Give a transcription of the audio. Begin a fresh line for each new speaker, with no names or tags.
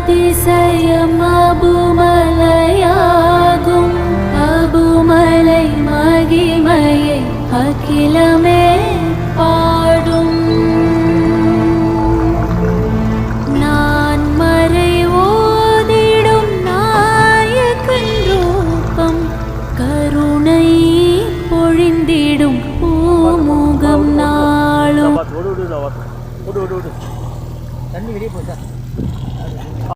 அதிசயம் அபுமலையாகும். அபுமலை மகிமையை அகிலமே பாடும். நான் மறை ஓதிடும் நாயகன் ரூபம், கருணை பொழிந்திடும் பூமுகம் நாளும்.
தண்ணி வெளியே போச்சா?